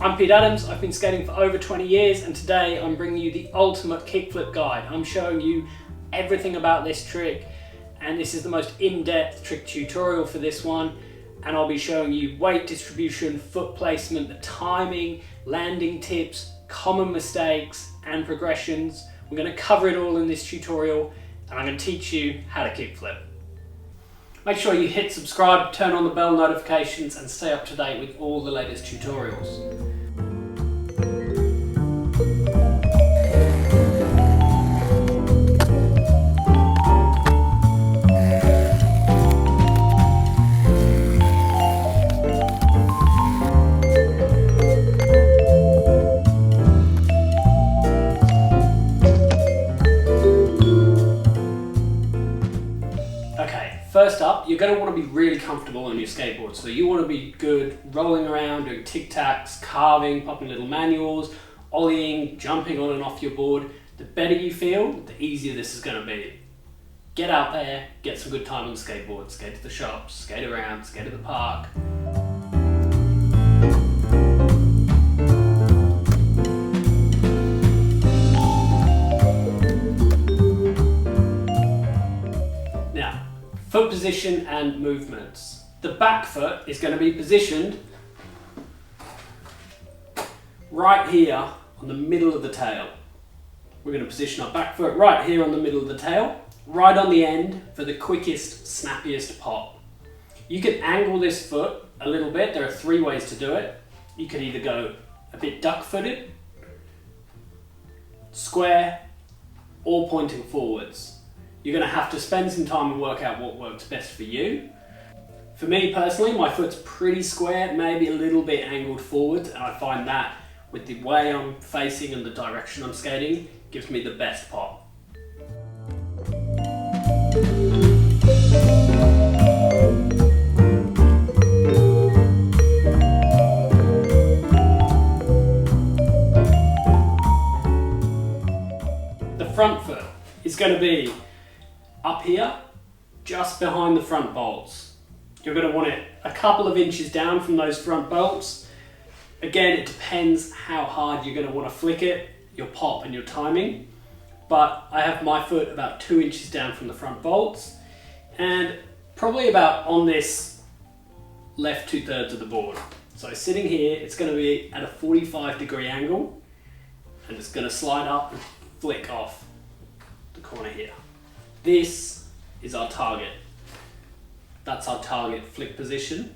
I'm Pete Adams, I've been skating for over 20 years and today I'm bringing you the ultimate kickflip guide. I'm showing you everything about this trick and this is the most in-depth trick tutorial for this one, and I'll be showing you weight distribution, foot placement, the timing, landing tips, common mistakes and progressions. We're going to cover it all in this tutorial and I'm going to teach you how to kickflip. Make sure you hit subscribe, turn on the bell notifications and stay up to date with all the latest tutorials. First up, you're going to want to be really comfortable on your skateboard. So you want to be good rolling around, doing tic-tacs, carving, popping little manuals, ollieing, jumping on and off your board. The better you feel, the easier this is going to be. Get out there, get some good time on the skateboard, skate to the shops, skate around, skate to the park. Foot position and movements. The back foot is going to be positioned right here on the middle of the tail. We're going to position our back foot right here on the middle of the tail, right on the end for the quickest, snappiest pop. You can angle this foot a little bit. There are three ways to do it. You can either go a bit duck-footed, square, or pointing forwards. You're going to have to spend some time and work out what works best for you. For me personally, my foot's pretty square, maybe a little bit angled forwards, and I find that with the way I'm facing and the direction I'm skating, gives me the best pop. The front foot is going to be up here, just behind the front bolts. You're going to want it a couple of inches down from those front bolts. Again, it depends how hard you're going to want to flick it, your pop and your timing. But I have my foot about 2 inches down from the front bolts and probably about on this left 2/3 of the board. So sitting here, it's going to be at a 45-degree angle and it's going to slide up and flick off the corner here. This is our target. That's our target flick position.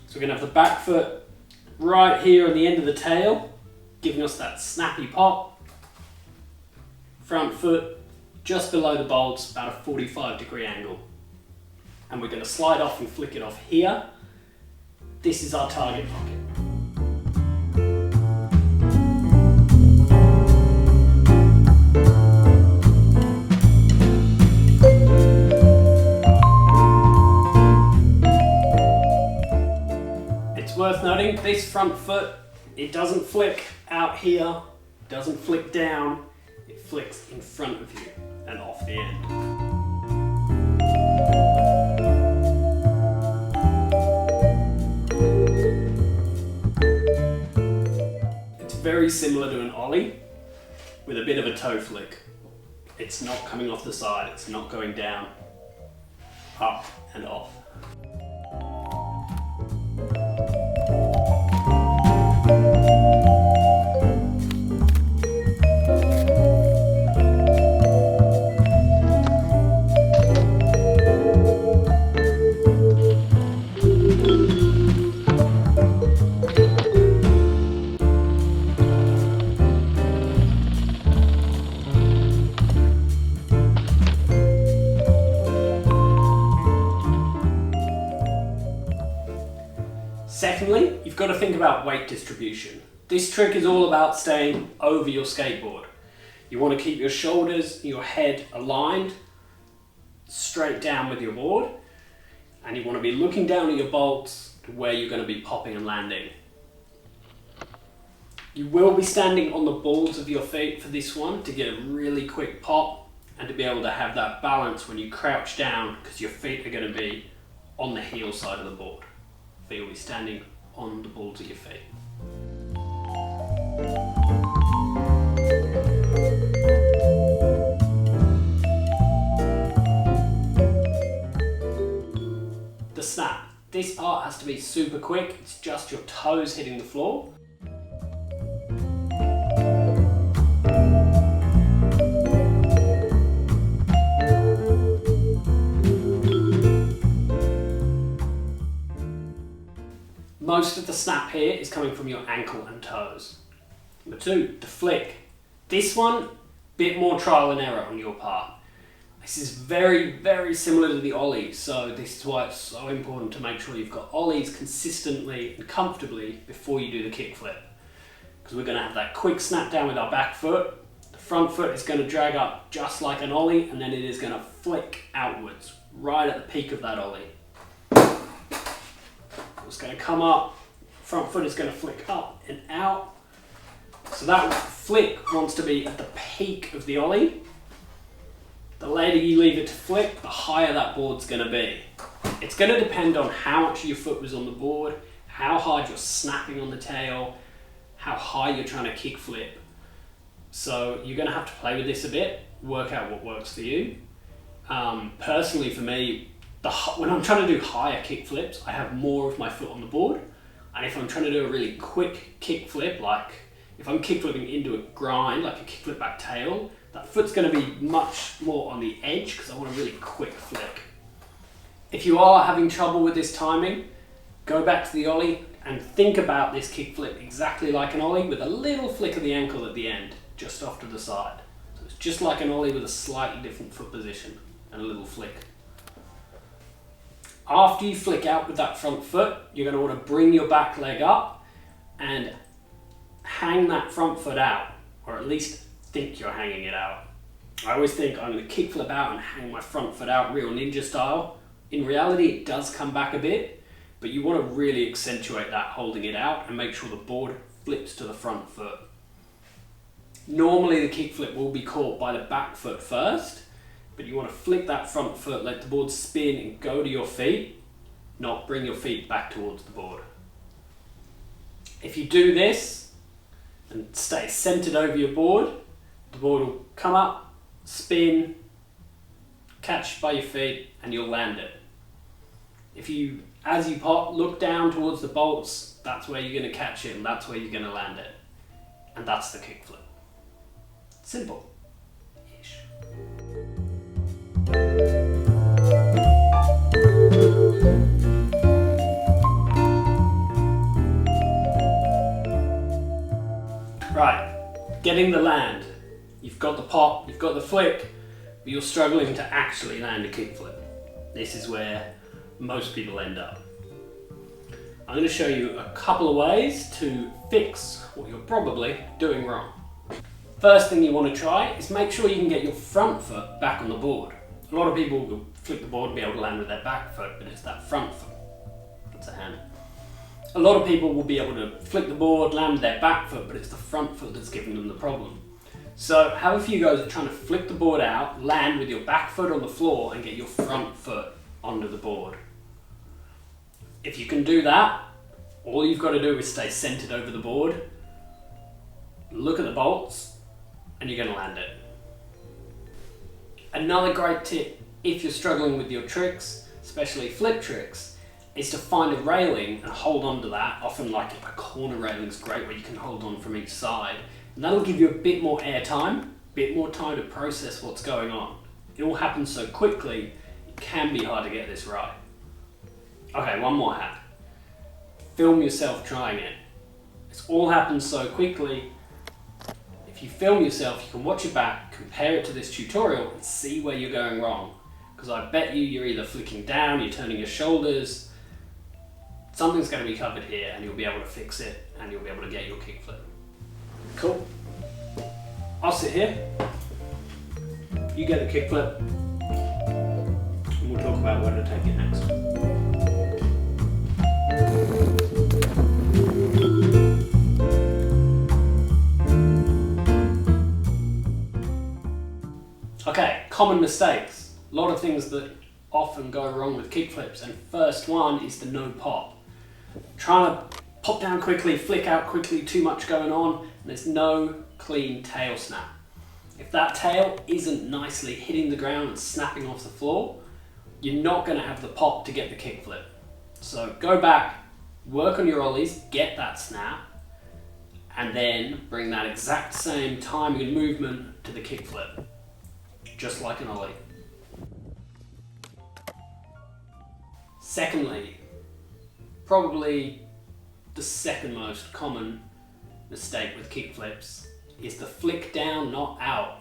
So we're going to have the back foot right here on the end of the tail, giving us that snappy pop. Front foot just below the bolts, about a 45-degree angle. And we're going to slide off and flick it off here. This is our target pocket. Worth noting, this front foot, it doesn't flick out here, doesn't flick down, it flicks in front of you and off the end. It's very similar to an ollie with a bit of a toe flick. It's not coming off the side, it's not going down, up and off. Secondly, you've got to think about weight distribution. This trick is all about staying over your skateboard. You want to keep your shoulders, your head aligned, straight down with your board, and you want to be looking down at your bolts to where you're going to be popping and landing. You will be standing on the balls of your feet for this one to get a really quick pop and to be able to have that balance when you crouch down, because your feet are going to be on the heel side of the board. So you'll be standing on the balls of your feet. The snap. This part has to be super quick. It's just your toes hitting the floor. Most of the snap here is coming from your ankle and toes. Number 2, the flick. This one, bit more trial and error on your part. This is very, very similar to the ollie, so this is why it's so important to make sure you've got ollies consistently and comfortably before you do the kickflip. Because we're going to have that quick snap down with our back foot. The front foot is going to drag up just like an ollie, and then it is going to flick outwards, right at the peak of that ollie. It's going to come up, front foot is going to flick up and out. So that flick wants to be at the peak of the ollie. The later you leave it to flick, the higher that board's going to be. It's going to depend on how much of your foot was on the board, how hard you're snapping on the tail, how high you're trying to kick flip. So you're going to have to play with this a bit, work out what works for you. Personally for me, when I'm trying to do higher kick flips, I have more of my foot on the board. And if I'm trying to do a really quick kick flip, like if I'm kick flipping into a grind, like a kick flip back tail, that foot's going to be much more on the edge because I want a really quick flick. If you are having trouble with this timing, go back to the ollie and think about this kick flip exactly like an ollie with a little flick of the ankle at the end, just off to the side. So it's just like an ollie with a slightly different foot position and a little flick. After you flick out with that front foot, you're going to want to bring your back leg up and hang that front foot out, or at least think you're hanging it out. I always think I'm going to kick flip out and hang my front foot out real ninja style. In reality, it does come back a bit, but you want to really accentuate that holding it out and make sure the board flips to the front foot. Normally the kick flip will be caught by the back foot first, but you want to flick that front foot, let the board spin and go to your feet, not bring your feet back towards the board. If you do this and stay centered over your board, the board will come up, spin, catch by your feet, and you'll land it. If you, as you pop, look down towards the bolts, that's where you're going to catch it and that's where you're going to land it. And that's the kick flip. Simple-ish. Right, getting the land. You've got the pop, you've got the flick, but you're struggling to actually land a kickflip. This is where most people end up. I'm going to show you a couple of ways to fix what you're probably doing wrong. First thing you want to try is make sure you can get your front foot back on the board. A lot of people will flick the board and be able to land with their back foot, but it's that front foot. That's a hand. A lot of people will be able to flick the board, land with their back foot, but it's the front foot that's giving them the problem. So have a few goes at trying to flick the board out, land with your back foot on the floor and get your front foot onto the board. If you can do that, all you've got to do is stay centered over the board, look at the bolts, and you're going to land it. Another great tip, if you're struggling with your tricks, especially flip tricks, is to find a railing and hold on to that. Often like a corner railing is great where you can hold on from each side. And that'll give you a bit more air time, a bit more time to process what's going on. It all happens so quickly, it can be hard to get this right. Okay, one more hack. Film yourself trying it. This all happens so quickly. If you film yourself, you can watch it back, compare it to this tutorial and see where you're going wrong. Because I bet you're either flicking down, you're turning your shoulders, something's going to be covered here and you'll be able to fix it and you'll be able to get your kickflip. Cool. I'll sit here, you get the kickflip, and we'll talk about where to take it next. Okay, common mistakes. A lot of things that often go wrong with kickflips, and first one is the no pop. Trying to pop down quickly, flick out quickly, too much going on, and there's no clean tail snap. If that tail isn't nicely hitting the ground and snapping off the floor, you're not going to have the pop to get the kickflip. So go back, work on your ollies, get that snap, and then bring that exact same timing and movement to the kickflip, just like an ollie. Secondly, probably the second most common mistake with kickflips is the flick down, not out.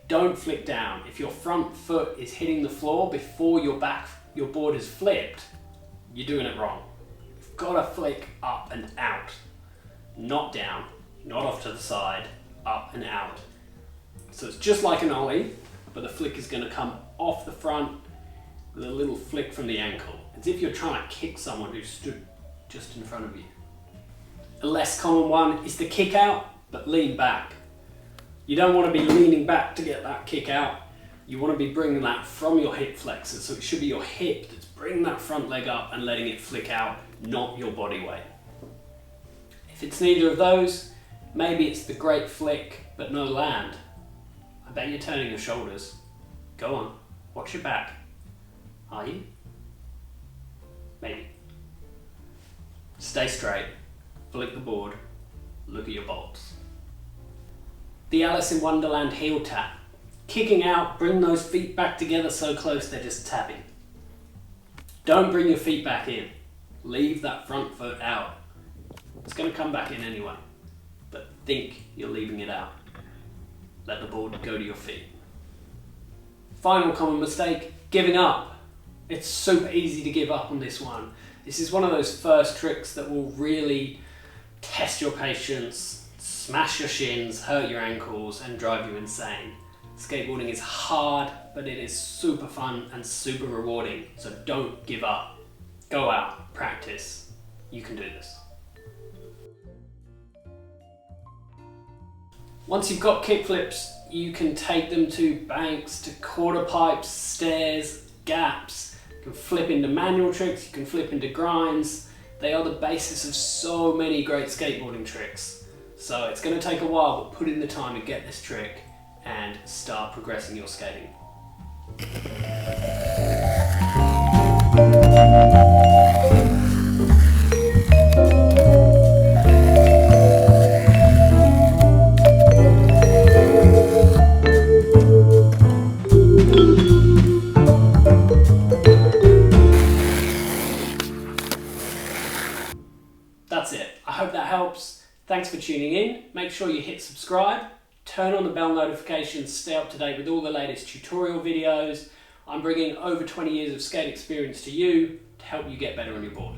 Don't flick down. If your front foot is hitting the floor before your board is flipped, you're doing it wrong. You've got to flick up and out, not down, not off to the side, up and out. So it's just like an ollie, but the flick is going to come off the front with a little flick from the ankle, as if you're trying to kick someone who stood just in front of you. A less common one is the kick out, but lean back. You don't want to be leaning back to get that kick out. You want to be bringing that from your hip flexor, so it should be your hip that's bringing that front leg up and letting it flick out, not your body weight. If it's neither of those, maybe it's the great flick, but no land. I bet you're turning your shoulders. Go on, watch your back. Are you? Maybe. Stay straight, flick the board, look at your bolts. The Alice in Wonderland heel tap. Kicking out, bring those feet back together so close they're just tapping. Don't bring your feet back in. Leave that front foot out. It's going to come back in anyway, but think you're leaving it out. Let the board go to your feet. Final common mistake, giving up. It's super easy to give up on this one. This is one of those first tricks that will really test your patience, smash your shins, hurt your ankles, and drive you insane. Skateboarding is hard, but it is super fun and super rewarding, so don't give up. Go out, practice. You can do this. Once you've got kickflips, you can take them to banks, to quarter pipes, stairs, gaps. You can flip into manual tricks, you can flip into grinds. They are the basis of so many great skateboarding tricks. So it's going to take a while, but put in the time to get this trick and start progressing your skating. That's it. I hope that helps. Thanks for tuning in. Make sure you hit subscribe, turn on the bell notifications, stay up to date with all the latest tutorial videos. I'm bringing over 20 years of skate experience to you to help you get better on your board.